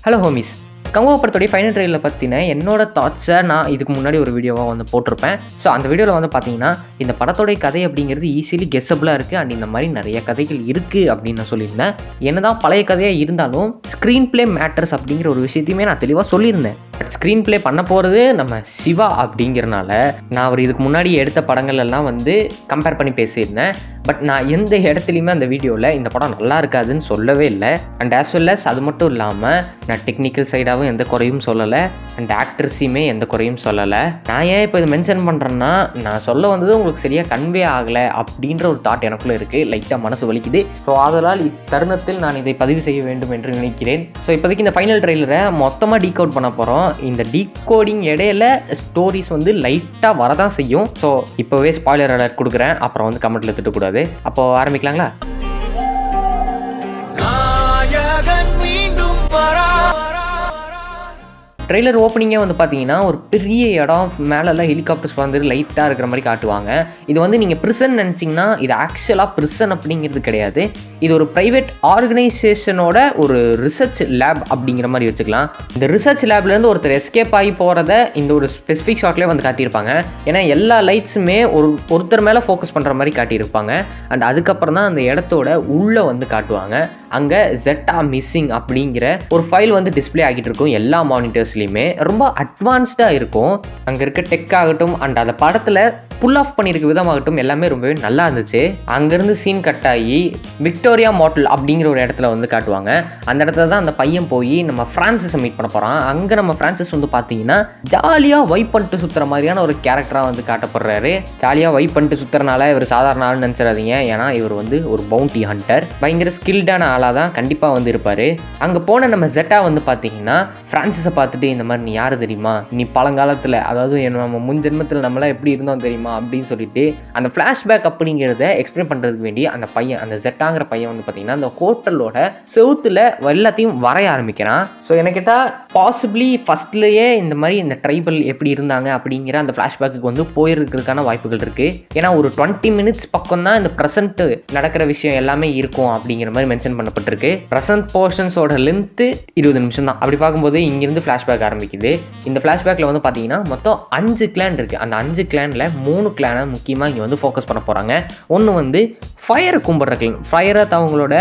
Hello homies. Kanguva படத்துடைய final trailer பற்றின என்னோட தாட்ஸை நான் இதுக்கு முன்னாடி ஒரு வீடியோவாக வந்து போட்டிருப்பேன். ஸோ அந்த வீடியோவில் வந்து பார்த்தீங்கன்னா, இந்த படத்தோடைய கதை அப்படிங்கிறது ஈஸிலி கெஸ்ஸபிளாக இருக்குது அண்ட் இந்த மாதிரி நிறைய கதைகள் இருக்குது அப்படின்னு நான் சொல்லியிருந்தேன். என்னதான் பழைய கதையாக இருந்தாலும் ஸ்க்ரீன் ப்ளே மேட்டர்ஸ் அப்படிங்கிற ஒரு விஷயத்தையுமே நான் தெளிவாக சொல்லியிருந்தேன். பட் ஸ்க்ரீன் ப்ளே பண்ண போகிறது நம்ம சிவா அப்படிங்கிறனால நான் அவர் இதுக்கு முன்னாடி எடுத்த படங்கள் எல்லாம் வந்து கம்பேர் பண்ணி பேசியிருந்தேன். பட் நான் எந்த இடத்துலையுமே அந்த வீடியோவில் இந்த படம் நல்லா இருக்காதுன்னு சொல்லவே இல்லை. அண்ட் ஆஸ் வெல் அஸ் அது மட்டும் இல்லாமல் நான் டெக்னிக்கல் சைடாகவும் எந்த குறையும் சொல்லலை அண்ட் ஆக்ட்ரஸையுமே எந்த குறையும் சொல்லலை. நான் ஏன் இப்போ இது மென்ஷன் பண்ணுறேன்னா, நான் சொல்ல வந்தது உங்களுக்கு சரியாக கன்வே ஆகலை அப்படின்ற ஒரு தாட் எனக்குள்ளே இருக்குது. லைட்டாக மனசு வலிக்குது. ஸோ அதனால் இத்தருணத்தில் நான் இதை பதிவு செய்ய வேண்டும் என்று நினைக்கிறேன். ஸோ இப்போதைக்கு இந்த ஃபைனல் ட்ரெயிலரை மொத்தமாக டீகோட் பண்ண போகிறோம். இந்த டீகோடிங் இடையில ஸ்டோரிஸ் வந்து லைட்டாக வரதான் செய்யும். ஸோ இப்போவே ஸ்பாய்லர் அலர்ட் கொடுக்குறேன். அப்புறம் வந்து கமெண்ட்டில் திட்டக்கூடாது. அப்போ ஆரம்பிக்கலாங்களா? ட்ரெய்லர் ஓப்பனிங்கே வந்து பார்த்தீங்கன்னா, ஒரு பெரிய இடம் மேலெல்லாம் ஹெலிகாப்டர்ஸ் வந்து லைட்டாக இருக்கிற மாதிரி காட்டுவாங்க. இது வந்து நீங்கள் ப்ரிசன் நினச்சிங்கன்னா, இது ஆக்சுவலாக ப்ரிசன் அப்படிங்கிறது கிடையாது. இது ஒரு ப்ரைவேட் ஆர்கனைசேஷனோட ஒரு ரிசர்ச் லேப் அப்படிங்கிற மாதிரி வச்சுக்கலாம். இந்த ரிசர்ச் லேப்லேருந்து ஒருத்தர் எஸ்கேப் ஆகி போகிறத இந்த ஒரு ஸ்பெசிஃபிக் ஷாட்லேயே வந்து காட்டியிருப்பாங்க. ஏன்னா எல்லா லைட்ஸுமே ஒருத்தர் மேலே ஃபோக்கஸ் பண்ணுற மாதிரி காட்டியிருப்பாங்க. அண்ட் அதுக்கப்புறம் தான் அந்த இடத்தோட உள்ளே வந்து காட்டுவாங்க. அங்கே ஜெட்டா மிஸ்ஸிங் அப்படிங்கிற ஒரு ஃபைல் வந்து டிஸ்பிளே ஆகிட்டு இருக்கும். எல்லா மானிட்டர்ஸ்லையுமே ரொம்ப அட்வான்ஸ்டாக இருக்கும். அங்கே இருக்க டெக் ஆகட்டும் அண்ட் அந்த படத்தில் புல் ஆஃப் பண்ணியிருக்க விதமாகட்டும் எல்லாமே ரொம்பவே நல்லா இருந்துச்சு. அங்கேருந்து சீன் கட் ஆகி விக்டோரியா மாடல் அப்படிங்கிற ஒரு இடத்துல வந்து காட்டுவாங்க. அந்த இடத்துல தான் அந்த பையன் போய் நம்ம ஃப்ரான்சிஸை மீட் பண்ண போகிறான். அங்கே நம்ம ஃப்ரான்சிஸ் வந்து பார்த்தீங்கன்னா ஜாலியாக வைப் பண்ணிட்டு சுற்றுற மாதிரியான ஒரு கேரக்டராக வந்து காட்டப்படுறாரு. ஜாலியாக வைப் பண்ணிட்டு சுற்றுறனால இவர் சாதாரண ஆள்னு நினச்சிடாதீங்க. ஏன்னா இவர் வந்து ஒரு பவுண்டி ஹண்டர், பயங்கர ஸ்கில்டான ஆளாக தான் கண்டிப்பாக வந்து இருப்பார். அங்கே போன நம்ம ஜெட்டா வந்து பார்த்தீங்கன்னா ஃப்ரான்சிஸை பார்த்துட்டு இந்த மாதிரி நீ யார் தெரியுமா, நீ பழங்காலத்தில் அதாவது நம்ம முன் ஜென்மத்தில் நம்மளாம் எப்படி இருந்தோம் தெரியுமா அப்படின்னு சொல்லிட்டு அந்த ஃப்ளாஷ்பேக் அப்படிங்கிறத எக்ஸ்பிளைன் பண்ணுறதுக்கு வேண்டி அந்த பையன், அந்த ஜெட்டாங்கிற பையன் வந்து பார்த்தீங்கன்னா அந்த ஹோட்டலோட செவுத்துல எல்லாத்தையும் வரைய ஆரம்பிக்கிறான். ஸோ எனக்கு கேட்டால் பாசிபிளி ஃபர்ஸ்ட்லேயே இந்த மாதிரி இந்த ட்ரைபல் எப்படி இருந்தாங்க அப்படிங்கிற அந்த ஃப்ளாஷ்பேக்கு வந்து போயிருக்கிறதுக்கான வாய்ப்புகள் இருக்குது. ஏன்னா ஒரு 20 மினிட்ஸ் பக்கம் தான் இந்த ப்ரெசென்ட் நடக்கிற விஷயம் எல்லாமே இருக்கும் அப்படிங்கிற மாதிரி மென்ஷன் பண்ணப்பட்டிருக்கு. ப்ரெசென்ட் போர்ஷன்ஸோட லென்த்து 20 நிமிஷம் தான். அப்படி பார்க்கும்போது இங்கிருந்து ஃப்ளாஷ்பேக் ஆரம்பிக்குது. இந்த ஃப்ளாஷ்பேக்கில் வந்து பார்த்தீங்கன்னா மொத்தம் 5 கிளான் இருக்குது. அந்த 5 கிளானில் 3 கிளானை முக்கியமாக இங்கே வந்து ஃபோக்கஸ் பண்ண போகிறாங்க. ஒன்று வந்து ஃபயரை கும்பிட்ற கிளான், ஃபயரை அவங்களோட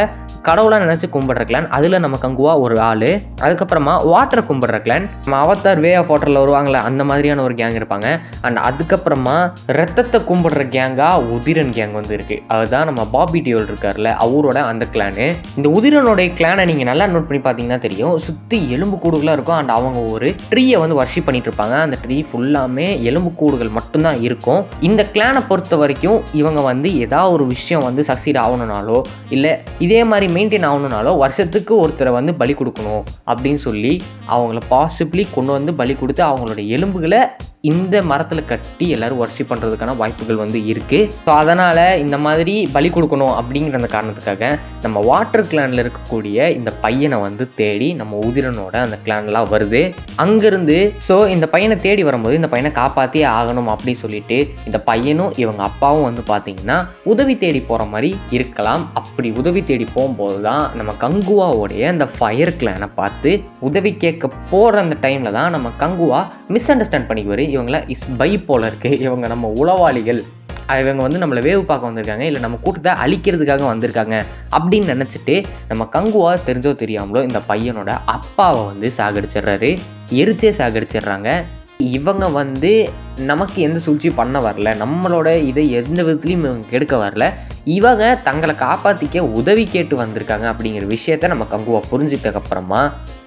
கடவுளாக நினச்சி கும்பிட்ற கிளான், அதில் நம்ம கங்குவா ஒரு ஆள். அதுக்கப்புறமா வாட்டரை கும்பிட்ற கிளான், நம்ம அவதார் வே ஆஃப் வாட்டரில் வருவாங்களே அந்த மாதிரியான ஒரு கேங் இருப்பாங்க. அண்ட் அதுக்கப்புறமா ரத்தத்தை கும்பிட்ற கேங்காக உதிரன் கேங் வந்து இருக்குது. அதுதான் நம்ம பாபி டியோல் இருக்கார்ல அவரோட அந்த கிளானு. இந்த உதிரனுடைய கிளானை நீங்கள் நல்லா நோட் பண்ணி பார்த்தீங்கன்னா தெரியும். சுற்றி எலும்பு கூடுகளாக இருக்கும். அண்ட் அவங்க ஒரு ட்ரீயை வந்து வர்ஷிப் பண்ணிட்டு இருப்பாங்க. அந்த ட்ரீ ஃபுல்லாமே எலும்பு கூடுகள் மட்டும்தான் இருக்கும். இந்த கிளானை பொறுத்த வரைக்கும் இவங்க வந்து ஏதாவது ஒரு விஷயம் வந்து சக்சீட் ஆகணுனாலோ இல்லை இதே மாதிரி மெயின்டைன் ஆகணுனாலோ வருஷத்துக்கு ஒருத்தரை வந்து பலி கொடுக்கணும் அப்படின்னு சொல்லி அவங்கள பாசிபிளி கொண்டு வந்து பலி கொடுத்து அவங்களோட எலும்புகளை இந்த மரத்தில் கட்டி எல்லாரும் வர்ஷிப் பண்ணுறதுக்கான வாய்ப்புகள் வந்து இருக்குது. ஸோ அதனால் இந்த மாதிரி பலி கொடுக்கணும் அப்படிங்கிற அந்த காரணத்துக்காக நம்ம வாட்டர் கிளானில் இருக்கக்கூடிய இந்த பையனை வந்து தேடி நம்ம உதிரனோட அந்த கிளான்லாம் வருது. அங்கேருந்து ஸோ இந்த பையனை தேடி வரும்போது இந்த பையனை காப்பாற்றியே ஆகணும் அப்படின்னு சொல்லிட்டு இந்த பையனும் இவங்க அப்பாவும் வந்து பார்த்திங்கன்னா உதவி தேடி போகிற மாதிரி இருக்கலாம். அப்படி உதவி தேடி போகும்போது தான் நம்ம கங்குவாவோடைய அந்த ஃபயர் கிளானை பார்த்து உதவி கேட்க போகிற அந்த டைமில் தான் நம்ம கங்குவா மிஸ் அண்டர்ஸ்டாண்ட் பண்ணிக்குவார். இவங்கள பை போல இருக்குது, இவங்க நம்ம உளவாளிகள், இவங்க வந்து நம்மளை வேவு பார்க்க வந்திருக்காங்க, இல்லை நம்ம கூட்டத்தை அழிக்கிறதுக்காக வந்திருக்காங்க அப்படின்னு நினச்சிட்டு நம்ம கங்குவா தெரிஞ்சோ தெரியாமலோ இந்த பையனோட அப்பாவை வந்து சாகடிச்சிடுறாரு. எரிச்சே சாகடிச்சிடுறாங்க. இவங்க வந்து நமக்கு எந்த சூழ்ச்சியும் பண்ண வரல, நம்மளோட இதை எந்த விதத்துலையும் இவங்க கெடுக்க வரல, இவங்க தங்களை காப்பாற்றிக்க உதவி கேட்டு வந்திருக்காங்க அப்படிங்கிற விஷயத்த நம்ம கங்குவா புரிஞ்சிட்டதுக்கப்புறமா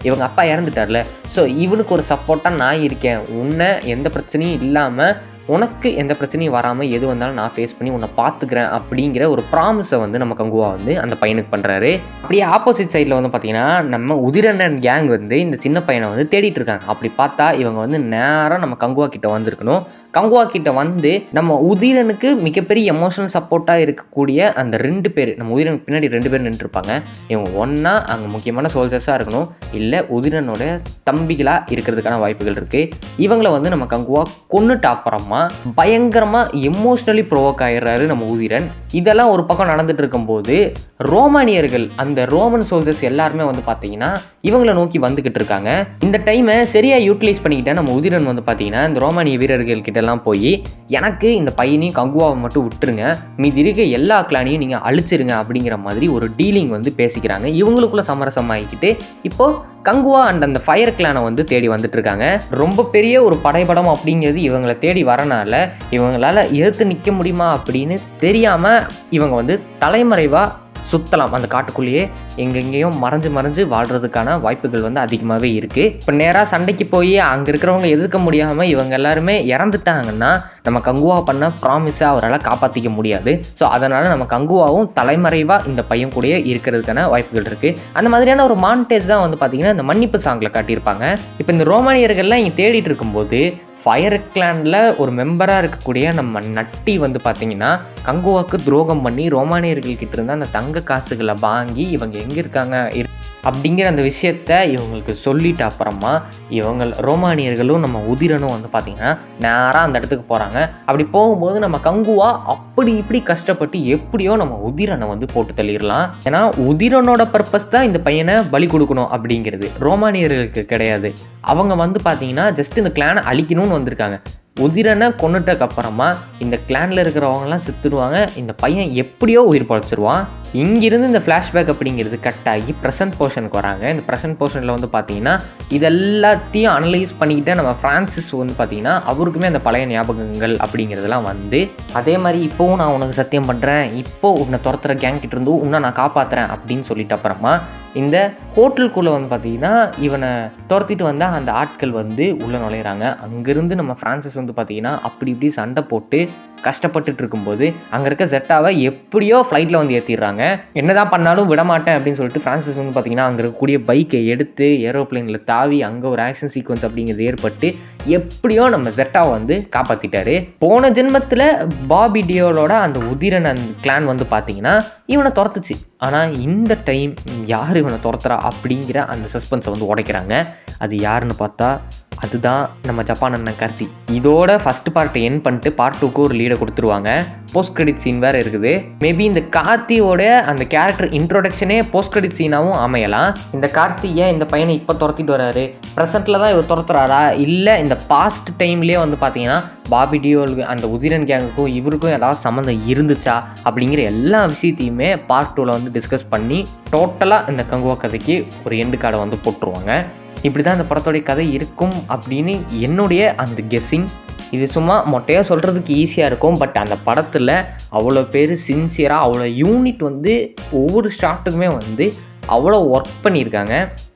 இவங்க அப்பா இறந்துட்டார்ல, ஸோ இவனுக்கு ஒரு சப்போர்ட்டாக நான் இருக்கேன், உன்னை எந்த பிரச்சனையும் இல்லாமல் உனக்கு எந்த பிரச்சனையும் வராமல் எது வந்தாலும் நான் ஃபேஸ் பண்ணி உன்னை பார்த்துக்கிறேன் அப்படிங்கிற ஒரு ப்ராமிஸை வந்து நம்ம கங்குவா வந்து அந்த பையனுக்கு பண்ணுறாரு. அப்படியே ஆப்போசிட் சைடில் வந்து பார்த்திங்கன்னா நம்ம உதிரன் கேங் வந்து இந்த சின்ன பையனை வந்து தேடிட்டு இருக்காங்க. அப்படி பார்த்தா இவங்க வந்து நேராக நம்ம கங்குவா கிட்ட வந்திருக்கணும். கங்குவா கிட்ட வந்து நம்ம உதிரனுக்கு மிகப்பெரிய எமோஷனல் சப்போர்ட்டாக இருக்கக்கூடிய அந்த 2 பேர், நம்ம உதிரனுக்கு பின்னாடி 2 பேர் நின்றுருப்பாங்க. இவங்க ஒன்றா அங்கே முக்கியமான சோல்ஜர்ஸாக இருக்கணும், இல்லை உதிரனோட தம்பிகளாக இருக்கிறதுக்கான வாய்ப்புகள் இருக்குது. இவங்களை வந்து நம்ம கங்குவா கொன்னுட்ட அப்புறமா பயங்கரமாக எமோஷ்னலி ப்ரோவோக் ஆகிடுறாரு நம்ம உதிரன். இதெல்லாம் ஒரு பக்கம் நடந்துட்டு இருக்கும்போது ரோமானியர்கள், அந்த ரோமன் சோல்ஜர்ஸ் எல்லாருமே வந்து பார்த்தீங்கன்னா இவங்களை நோக்கி வந்துக்கிட்டு இருக்காங்க. இந்த டைமை சரியாக யூட்டிலைஸ் பண்ணிக்கிட்டேன் நம்ம உதிரன் வந்து பார்த்தீங்கன்னா இந்த ரோமானிய வீரர்கள் கிட்டலாம் போய், எனக்கு இந்த பையனையும் கங்குவாவை மட்டும் விட்டுருங்க, மீதி இருக்க எல்லா கிளானையும் நீங்கள் அழிச்சிருங்க அப்படிங்கிற மாதிரி ஒரு டீலிங் வந்து பேசிக்கிறாங்க. இவங்களுக்குள்ள சமரசம் ஆகிக்கிட்டு இப்போது கங்குவா அண்ட் அந்த ஃபயர் கிளானை வந்து தேடி வந்துட்டு இருக்காங்க. ரொம்ப பெரிய ஒரு படைபடம் அப்படிங்கிறது இவங்களை தேடி வரனால இவங்களால எதிர்த்து நிற்க முடியுமா அப்படின்னு தெரியாமல் இவங்க வந்து தலைமறைவாக சுற்றலாம். அந்த காட்டுக்குள்ளேயே எங்கெங்கேயும் மறைஞ்சு வாழ்கிறதுக்கான வாய்ப்புகள் வந்து அதிகமாகவே இருக்குது. இப்போ நேராக சண்டைக்கு போய் அங்கே இருக்கிறவங்க எதிர்க்க முடியாமல் இவங்க எல்லாருமே இறந்துட்டாங்கன்னா நம்ம கங்குவா பண்ண ப்ராமிஸை அவரால் காப்பாற்றிக்க முடியாது. ஸோ அதனால் நம்ம கங்குவாவும் தலைமறைவாக இந்த பையன் கூடயே இருக்கிறதுக்கான வாய்ப்புகள் இருக்குது. அந்த மாதிரியான ஒரு மான்டேஜ் தான் வந்து பார்த்திங்கன்னா இந்த மன்னிப்பு சாங்கில் காட்டியிருப்பாங்க. இப்போ இந்த ரோமானியர்கள்லாம் இங்கே தேடிட்டு இருக்கும்போது ஃபயர் கிளானில் ஒரு மெம்பராக இருக்கக்கூடிய நம்ம நட்டி வந்து பார்த்திங்கன்னா கங்குவாவுக்கு துரோகம் பண்ணி ரோமானியர்கள்கிட்ட இருந்து அந்த தங்க காசுகளை வாங்கி இவங்க எங்கே இருக்காங்க அப்படிங்கிற அந்த விஷயத்த இவங்களுக்கு சொல்லிட்டு அப்புறமா இவங்க ரோமானியர்களும் நம்ம உதிரனும் வந்து பார்த்திங்கன்னா நேராக அந்த இடத்துக்கு போகிறாங்க. அப்படி போகும்போது நம்ம கங்குவா அப்படி இப்படி கஷ்டப்பட்டு எப்படியோ நம்ம உதிரனை வந்து போட்டு தள்ளிடலாம். ஏன்னா உதிரனோட பர்பஸ் தான் இந்த பையனை பலி கொடுக்கணும் அப்படிங்கிறது, ரோமானியர்களுக்கு கிடையாது. அவங்க வந்து பார்த்திங்கன்னா ஜஸ்ட் இந்த கிளானை அழிக்கணும்னு வந்திருக்காங்க. உதிரனை கொன்னுட்டக்கு அப்புறமா இந்த கிளானில் இருக்கிறவங்கலாம் செத்துடுவாங்க, இந்த பையன் எப்படியோ உயிர் பழச்சிருவான். இங்கிருந்து இந்த ஃப்ளாஷ்பேக் அப்படிங்கிறது கட் ஆகி ப்ரெசன்ட் போர்ஷனுக்கு வராங்க. இந்த ப்ரெசன்ட் போர்ஷனில் வந்து பார்த்தீங்கன்னா இதெல்லாத்தையும் அனலைஸ் பண்ணிக்கிட்டே நம்ம ஃப்ரான்சிஸ் வந்து பார்த்தீங்கன்னா அவருக்குமே அந்த பழைய ஞாபகங்கள் அப்படிங்கிறதெல்லாம் வந்து, அதே மாதிரி இப்போவும் நான் உனக்கு சத்தியம் பண்ணுறேன், இப்போது உன்னை துரத்துற கேங் கிட்ட இருந்து உன்னை நான் காப்பாற்றுறேன் அப்படின்னு சொல்லிட்டு அப்புறமா இந்த ஹோட்டலுக்குள்ளே வந்து பார்த்தீங்கன்னா இவனை துரத்திட்டு வந்தால் அந்த ஆட்கள் வந்து உள்ளே நுழையிறாங்க. அங்கேருந்து நம்ம ஃப்ரான்சிஸ் வந்து பார்த்தீங்கன்னா அப்படி இப்படி சண்டை போட்டு கஷ்டப்பட்டுட்டு இருக்கும்போது அங்கே இருக்க ஜெட்டாவை எப்படியோ ஃப்ளைட்டில் வந்து ஏற்றிடுறாங்க. என்னதான் பண்ணாலும் விடமாட்டேன் அப்படின்னு சொல்லிட்டு ஃப்ரான்சிஸ் வந்து பார்த்தீங்கன்னா அங்கே இருக்கக்கூடிய பைக்கை எடுத்து ஏரோப்ளைனில் தாவி அங்கே ஒரு ஆக்ஷன் சீக்வன்ஸ் அப்படிங்கிறது ஏற்பட்டு எப்படியோ நம்ம ஜெட்டாவை வந்து காப்பாற்றிட்டாரு. போன ஜென்மத்தில் பாபி டியோலோட அந்த உதிரன் அந்த கிளான் வந்து பார்த்தீங்கன்னா இவனை துரத்துச்சு. ஆனால் இந்த டைம் யார் இவனை துரத்துறா அப்படிங்கிற அந்த சஸ்பென்ஸை வந்து உடைக்கிறாங்க. அது யாருன்னு பார்த்தா அதுதான் நம்ம ஜப்பான் அண்ணன் கார்த்தி. இதோட ஃபஸ்ட் பார்ட்டை என் பண்ணிட்டு பார்ட் 2க்கு ஒரு லீடை கொடுத்துருவாங்க. போஸ்ட் கிரெடிட் சீன் வேறு இருக்குது. மேபி இந்த கார்த்தியோட அந்த கேரக்டர் இன்ட்ரோடக்ஷனே போஸ்ட் கிரெடிட் சீனாகவும் அமையலாம். இந்த கார்த்தி ஏன் இந்த பையனை இப்போ துரத்திட்டு வராரு, ப்ரெசென்ட்டில் தான் இவர் துரத்துறாரா, இல்லை இந்த பாஸ்ட் டைம்லேயே வந்து பார்த்தீங்கன்னா பாபி டியோலுக்கு அந்த உதிரன் கேங்குக்கும் இவருக்கும் ஏதாவது சம்மந்தம் இருந்துச்சா அப்படிங்கிற எல்லா விஷயத்தையுமே பார்ட் 2ல் வந்து டிஸ்கஸ் பண்ணி டோட்டலாக இந்த கங்குவா கதைக்கு ஒரு எண்டு கார்டை வந்து போட்டுருவாங்க. இப்படி தான் இந்த படத்தோடைய கதை இருக்கும் அப்படின்னு என்னுடைய அந்த கெஸ்ஸிங். இது சும்மா மொட்டையாக சொல்கிறதுக்கு ஈஸியாக இருக்கும், பட் அந்த படத்தில் அவ்வளோ பேர் சின்சியராக அவ்வளோ யூனிட் வந்து ஒவ்வொரு ஷாட்டுக்குமே வந்து அவ்வளோ ஒர்க் பண்ணியிருக்காங்க.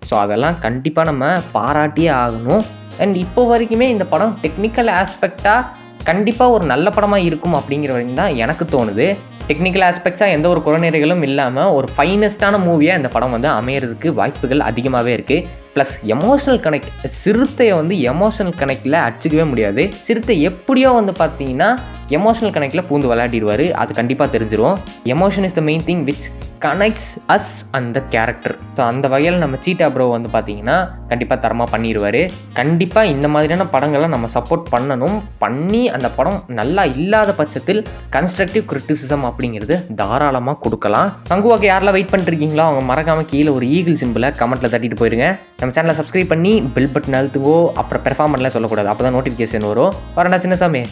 ஸோ அதெல்லாம் கண்டிப்பாக நம்ம பாராட்டியே ஆகணும். அண்ட் இப்போ வரைக்குமே இந்த படம் டெக்னிக்கல் ஆஸ்பெக்டாக கண்டிப்பாக ஒரு நல்ல படமாக இருக்கும் அப்படிங்கிற வரைக்கும் தான் எனக்கு தோணுது. டெக்னிக்கல் ஆஸ்பெக்ட்ஸாக எந்த ஒரு குறைநிறைகளும் இல்லாமல் ஒரு ஃபைனஸ்டான மூவியாக இந்த படம் வந்து அமையறதுக்கு வாய்ப்புகள் அதிகமாகவே இருக்குது. ப்ளஸ் எமோஷனல் கனெக்ட், சிறுத்தையை வந்து எமோஷனல் கனெக்டில் அடிச்சிக்கவே முடியாது. சிறுத்தை எப்படியோ வந்து பார்த்தீங்கன்னா எமோஷனல் கனெக்டில் பூந்து விளையாடிடுவார், அது கண்டிப்பாக தெரிஞ்சிடும். Emotion is the main thing which connects us and the character. So அந்த வகையில் நம்ம சீட்டா ப்ரோ வந்து பார்த்தீங்கன்னா கண்டிப்பாக தரமாக பண்ணிடுவார். கண்டிப்பாக இந்த மாதிரியான படங்களை நம்ம சப்போர்ட் பண்ணி அந்த படம் நல்லா இல்லாத பட்சத்தில் கன்ஸ்ட்ரக்டிவ் கிரிட்டிசிசம் அப்படிங்கிறது தாராளமாக கொடுக்கலாம். கங்குவாக்கு யாரெல்லாம் வெயிட் பண்ணிருக்கீங்களோ அவங்க மறக்காமல் கீழே ஒரு ஈகிள் சிம்பிளை கமெண்ட்டில் தட்டிட்டு போயிருங்க. நம்ம சேனலை சப்ஸ்கிரைப் பண்ணி பெல் பட்டன் அழுத்துங்கோ. அப்புறம் பெர்ஃபார்மன்ஸ்லாம் சொல்லக்கூடாது, அப்போ தான் நோட்டிஃபிகேஷன் வரும். வரண்டா சின்ன சாமி.